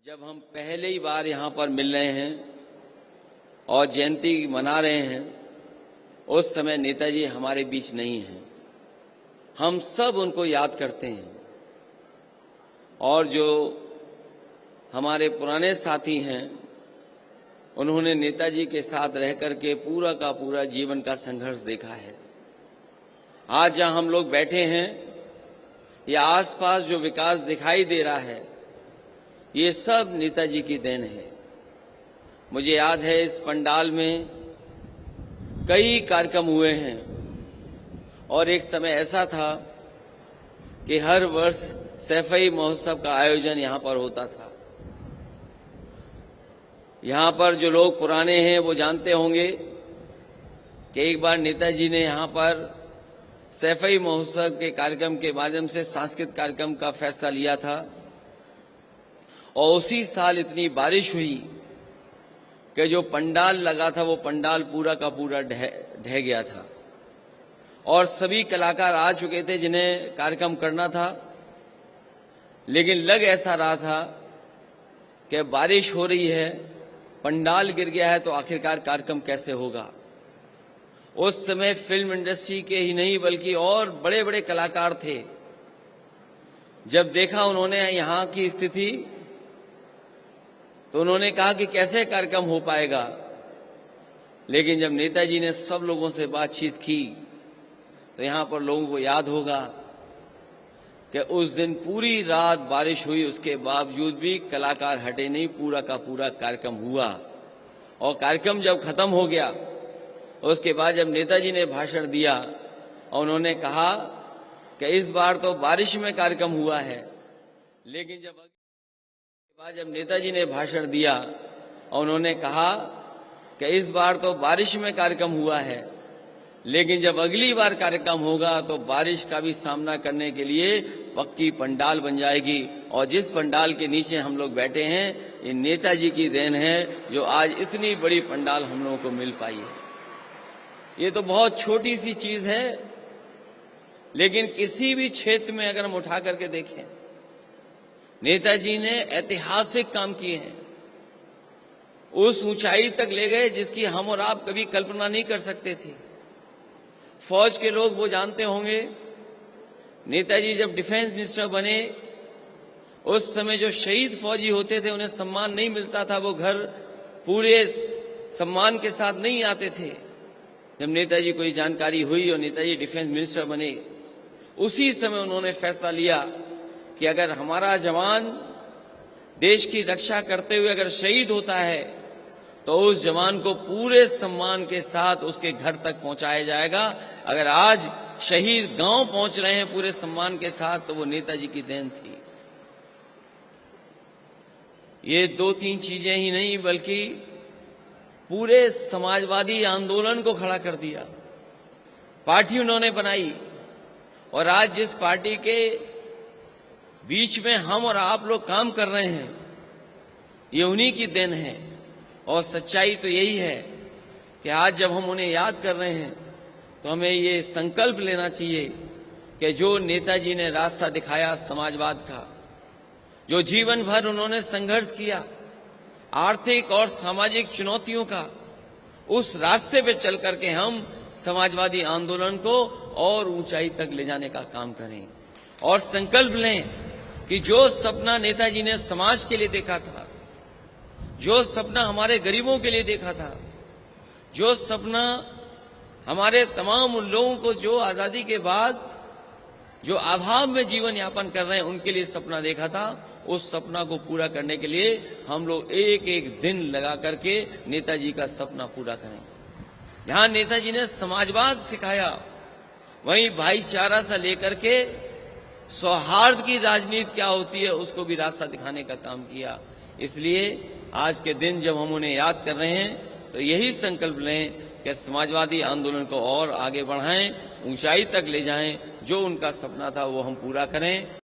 जब हम पहली बार यहाँ पर मिल रहे हैं और जयंती मना रहे हैं, उस समय नेताजी हमारे बीच नहीं हैं। हम सब उनको याद करते हैं और जो हमारे पुराने साथी हैं, उन्होंने नेताजी के साथ रह करके पूरा का पूरा जीवन का संघर्ष देखा है। आज जहाँ हम लोग बैठे हैं या आसपास जो विकास दिखाई दे रहा है, ये सब नेताजी की देन है। मुझे याद है इस पंडाल में कई कार्यक्रम हुए हैं और एक समय ऐसा था कि हर वर्ष सैफई महोत्सव का आयोजन यहाँ पर होता था। यहाँ पर जो लोग पुराने हैं वो जानते होंगे कि एक बार नेताजी ने यहाँ पर सैफई महोत्सव के कार्यक्रम के माध्यम से सांस्कृतिक कार्यक्रम का फैसला लिया था और उसी साल इतनी बारिश हुई कि जो पंडाल लगा था वो पंडाल पूरा का पूरा ढह गया था और सभी कलाकार आ चुके थे जिन्हें कार्यक्रम करना था, लेकिन लग ऐसा रहा था कि बारिश हो रही है, पंडाल गिर गया है, तो आखिरकार कार्यक्रम कैसे होगा। उस समय फिल्म इंडस्ट्री के ही नहीं बल्कि और बड़े बड़े कलाकार थे। जब देखा उन्होंने यहाँ की स्थिति तो उन्होंने कहा कि कैसे कार्यक्रम हो पाएगा, लेकिन जब नेताजी ने सब लोगों से बातचीत की तो यहाँ पर लोगों को याद होगा कि उस दिन पूरी रात बारिश हुई, उसके बावजूद भी कलाकार हटे नहीं, पूरा का पूरा कार्यक्रम हुआ। और कार्यक्रम जब खत्म हो गया उसके बाद जब नेताजी ने भाषण दिया और उन्होंने कहा कि इस बार तो बारिश में कार्यक्रम हुआ है, लेकिन जब नेताजी ने भाषण दिया और उन्होंने कहा कि इस बार तो बारिश में कार्यक्रम हुआ है, लेकिन जब अगली बार कार्यक्रम होगा तो बारिश का भी सामना करने के लिए पक्की पंडाल बन जाएगी। और जिस पंडाल के नीचे हम लोग बैठे हैं, ये नेताजी की देन है जो आज इतनी बड़ी पंडाल हम लोगों को मिल पाई है। ये तो बहुत छोटी सी चीज है, लेकिन किसी भी क्षेत्र में अगर हम उठा करके देखें, नेताजी ने ऐतिहासिक काम किए हैं, उस ऊंचाई तक ले गए जिसकी हम और आप कभी कल्पना नहीं कर सकते थे। फौज के लोग वो जानते होंगे, नेताजी जब डिफेंस मिनिस्टर बने उस समय जो शहीद फौजी होते थे उन्हें सम्मान नहीं मिलता था, वो घर पूरे सम्मान के साथ नहीं आते थे। जब नेताजी को ये जानकारी हुई और नेताजी डिफेंस मिनिस्टर बने, उसी समय उन्होंने फैसला लिया कि अगर हमारा जवान देश की रक्षा करते हुए अगर शहीद होता है तो उस जवान को पूरे सम्मान के साथ उसके घर तक पहुंचाया जाएगा। अगर आज शहीद गांव पहुंच रहे हैं पूरे सम्मान के साथ, तो वो नेताजी की देन थी। ये दो तीन चीजें ही नहीं बल्कि पूरे समाजवादी आंदोलन को खड़ा कर दिया। पार्टी उन्होंने बनाई और आज जिस पार्टी के बीच में हम और आप लोग काम कर रहे हैं, ये उन्हीं की देन है। और सच्चाई तो यही है कि आज जब हम उन्हें याद कर रहे हैं तो हमें ये संकल्प लेना चाहिए कि जो नेताजी ने रास्ता दिखाया समाजवाद का, जो जीवन भर उन्होंने संघर्ष किया आर्थिक और सामाजिक चुनौतियों का, उस रास्ते पे चल करके हम समाजवादी आंदोलन को और ऊंचाई तक ले जाने का काम करें और संकल्प लें कि जो सपना नेताजी ने समाज के लिए देखा था, जो सपना हमारे गरीबों के लिए देखा था, जो सपना हमारे तमाम उन लोगों को जो आजादी के बाद जो अभाव में जीवन यापन कर रहे हैं उनके लिए सपना देखा था, उस सपना को पूरा करने के लिए हम लोग एक एक दिन लगा करके नेताजी का सपना पूरा करें। जहां नेताजी ने समाजवाद सिखाया, वहीं भाईचारा से लेकर के सौहार्द की राजनीति क्या होती है उसको भी रास्ता दिखाने का काम किया। इसलिए आज के दिन जब हम उन्हें याद कर रहे हैं तो यही संकल्प लें कि समाजवादी आंदोलन को और आगे बढ़ाएं, ऊंचाई तक ले जाएं, जो उनका सपना था वो हम पूरा करें।